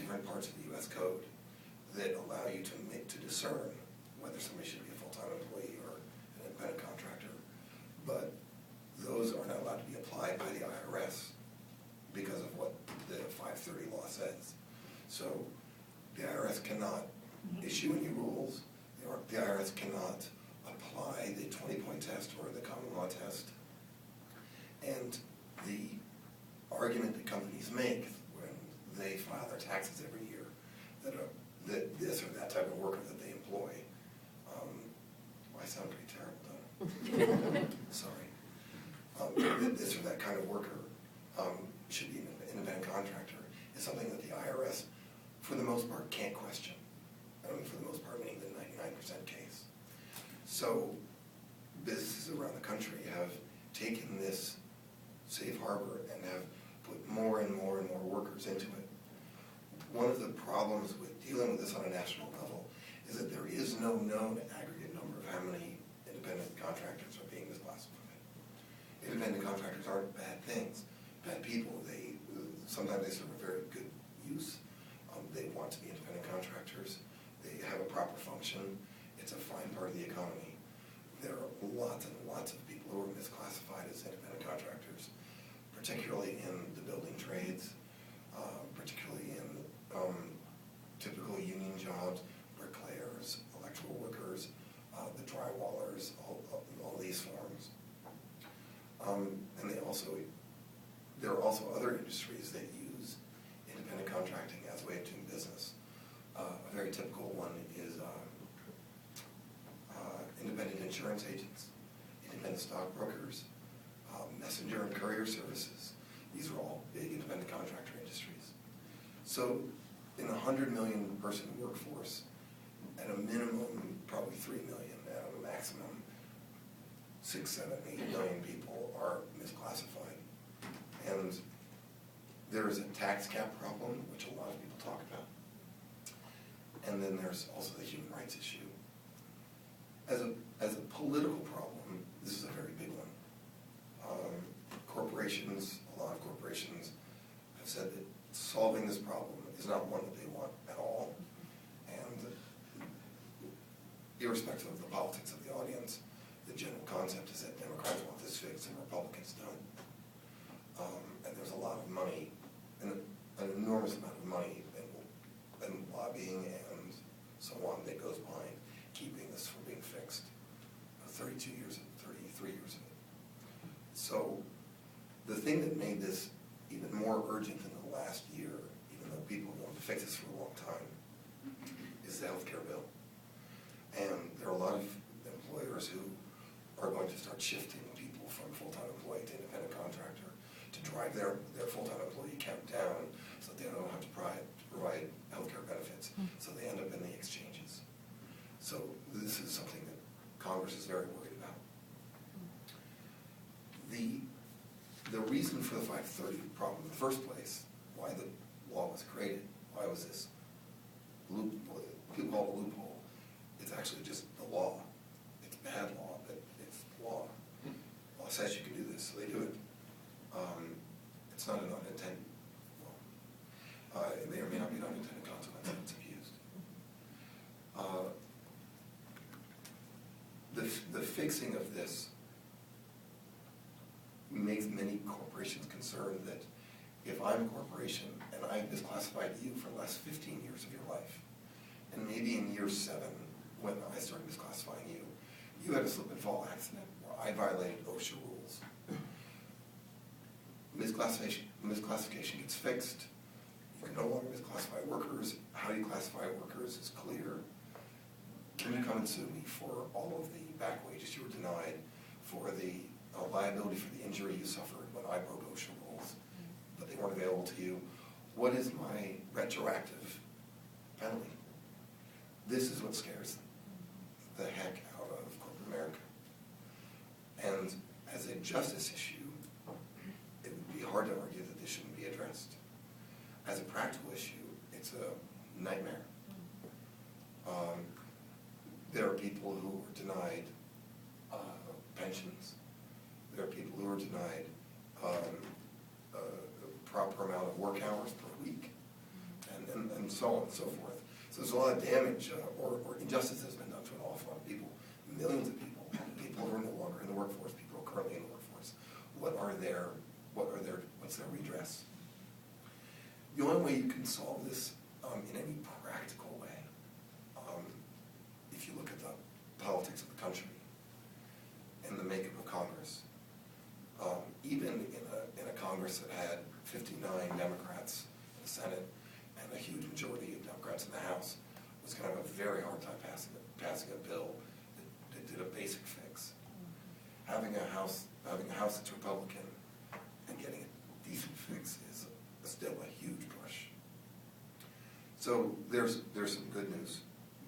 different parts of the U.S. code that allow you to discern whether somebody should be a full-time employee or an independent contractor, but those are not allowed to be applied by the IRS because of what the 530 law says. So the IRS cannot issue any rules. The IRS cannot apply the 20-point test or the common law test. And the argument that companies make when they file their taxes every year that this or that type of worker that they employ, I sound pretty terrible, don't I? Sorry. That this or that kind of worker should be an independent contractor is something that the IRS, for the most part, can't question. I mean, for the most part, meaning the 99% case. So businesses around the country have taken this safe harbor and have put more and more and more workers into it. One of the problems with dealing with this on a national level is that there is no known aggregate number of how many independent contractors are being misclassified. Independent contractors aren't bad things, bad people. Sometimes they serve a very good use. They want to be independent contractors. They have a proper function. It's a fine part of the economy. There are lots and lots of people who are misclassified as independent contractors, particularly in the building trades, particularly in typical union jobs, bricklayers, electrical workers, the drywallers, all these forms. And there are also other industries that use independent contracting as a way of doing business. A very typical one is independent insurance agents, independent stockbrokers, messenger and courier services. These are all big independent contractor industries. So in a 100 million person workforce, at a minimum, probably 3 million, at a maximum, 6, 7, 8 million people are misclassified. And there is a tax cap problem, which a lot of people talk about. And then there's also the human rights issue. As a political problem, this is a very big one. A lot of corporations have said that solving this problem is not one that they want at all. And irrespective of the politics of the audience, the general concept is that Democrats want this fixed and Republicans don't. And there's a lot of money, an enormous amount of money and lobbying and so on that goes behind keeping this from being fixed. 33 years of it. So the thing that made this even more urgent in the last year, even though people wanted to fix this for a long time, is the health care bill. And there are a lot of employers who are going to start shifting people from full-time employee to independent contractor to drive their full-time employee count down so that they don't have to provide health care benefits. So they end up in the exchanges. So this is something that Congress is very worried about. The reason for the 530 problem in the first place, why the law was created, why was this loophole, people call it a loophole, it's actually just the law. It's bad law, but it's law. Law says you can do this, so they do it. It's not an unintended, it may or may not be an unintended consequence if it's abused. The fixing of this makes many corporations concerned that if I'm a corporation and I've misclassified you for the last 15 years of your life, and maybe in year 7, when I started misclassifying you, you had a slip and fall accident where I violated OSHA rules. Misclassification gets fixed. You can no longer misclassify workers. How you classify workers is clear. Can you come and sue me for all of the back wages you were denied, for the liability for the injury you suffered when I broke OSHA rules, but they weren't available to you? What is my retroactive penalty? This is what scares the heck out of corporate America. And as a justice issue, it would be hard to argue that this shouldn't be addressed. As a practical issue, it's a nightmare. There are people who are denied pensions. There are people who are denied a proper amount of work hours per week. And so on and so forth. So there's a lot of damage or injustice that's been done to an awful lot of people, millions of people, people who are no longer in the workforce, people who are currently in the workforce. What's their redress? The only way you can solve this in any practical way, if you look at the politics of the country and the makeup of Congress, even in a Congress that had 59 Democrats in the Senate and a huge majority of Democrats in the House, was going to have a very hard time passing a bill that did a basic fix. Having a house that's Republican and getting a decent fix is still a huge push. So there's some good news,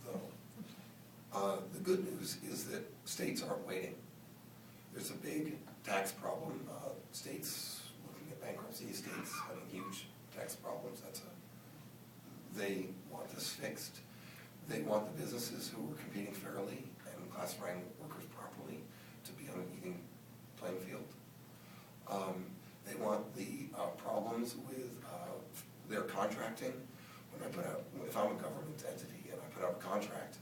though. The good news is that states aren't waiting. There's a big tax problem. States looking at bankruptcy, states having huge tax problems. They want this fixed. They want the businesses who are competing fairly and classifying workers properly to be on an even playing field. They want the problems with their contracting. If I'm a government entity and I put out a contract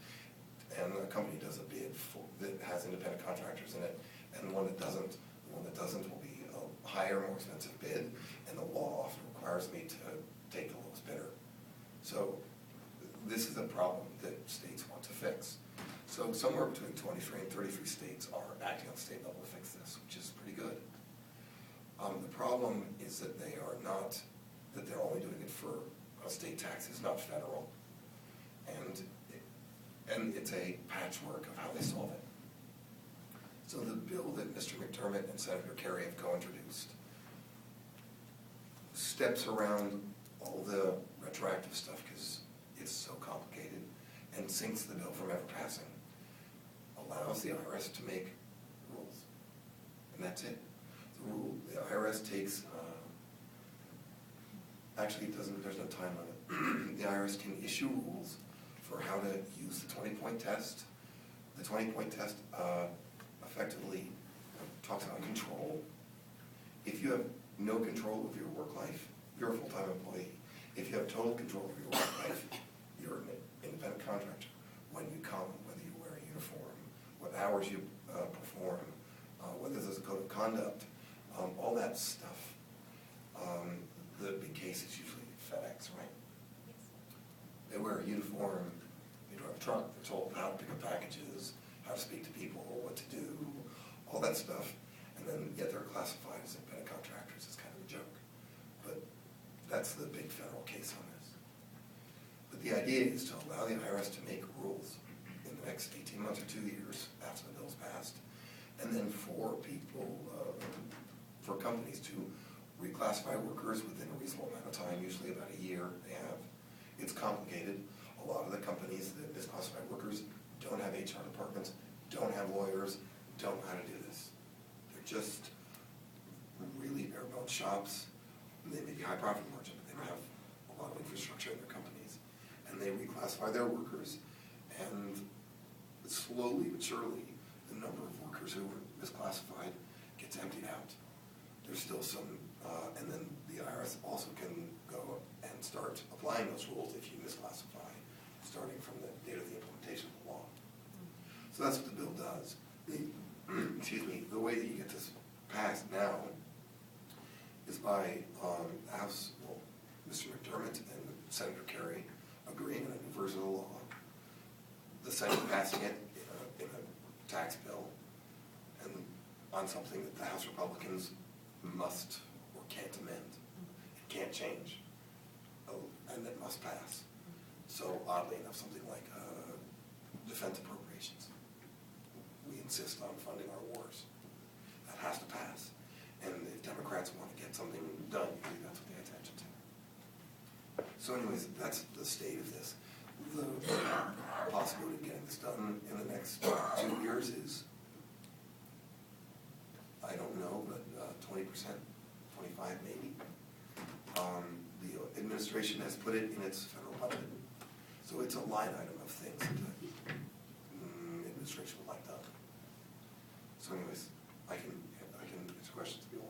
and a company does a bid that has independent contractors in it, and the one that doesn't will be a higher, more expensive bid, and the law often requires me to take the lowest bidder. So this is a problem that states want to fix. So somewhere between 23 and 33 states are acting on the state level to fix this, which is pretty good. The problem is that they're only doing it for state taxes, not federal. And it's a patchwork of how they solve it. So the bill that Mr. McDermott and Senator Kerry have co-introduced steps around all the retroactive stuff because it's so complicated and sinks the bill from ever passing. Allows the IRS to make rules, and that's it. The IRS takes, actually it doesn't, there's no time limit. The IRS can issue rules for how to use the 20-point test. The 20-point test effectively talks about control. If you have no control of your work life, you're a full-time employee. If you have total control of your work life, you're an independent contractor. When you come, whether you wear a uniform, what hours you perform, whether there's a code of conduct, all that stuff. The big case is usually FedEx, right? They wear a uniform, they drive a truck, they're told how to pick up packages, how to speak to people, what to do, all that stuff, and then yet they're classified as independent contractors. It's kind of a joke. But that's the big federal case on this. But the idea is to allow the IRS to make rules in the next 18 months or 2 years after the bill's passed, and then for people, for companies to reclassify workers within a reasonable amount of time, usually about a year. It's complicated. A lot of the companies that misclassify workers don't have HR departments, don't have lawyers, don't know how to do this. They're just really bare bones shops. They may be high profit margin, but they don't have a lot of infrastructure in their companies. And they reclassify their workers, and slowly but surely, the number of workers who were misclassified gets emptied out. There's still some, and then the IRS also can go and start applying those rules if you misclassify, starting from the date of the implementation of the law. So that's what the bill does. Excuse me, the way that you get this passed now is by House, Mr. McDermott and Senator Kerry agreeing on a new version of the law, the Senate passing it in a tax bill, and on something that the House Republicans must or can't amend. It can't change, and it must pass. So oddly enough, something like defense appropriations. We insist on funding our wars. That has to pass. And if Democrats want to get something done, usually that's what they pay attention to. So anyways, that's the state of this. The possibility of getting this done in the next 2 years is, I don't know, but 20%, 25 maybe. The administration has put it in its federal budget. So it's a line item of things that the administration would like done. So anyways, I can answer questions if you want.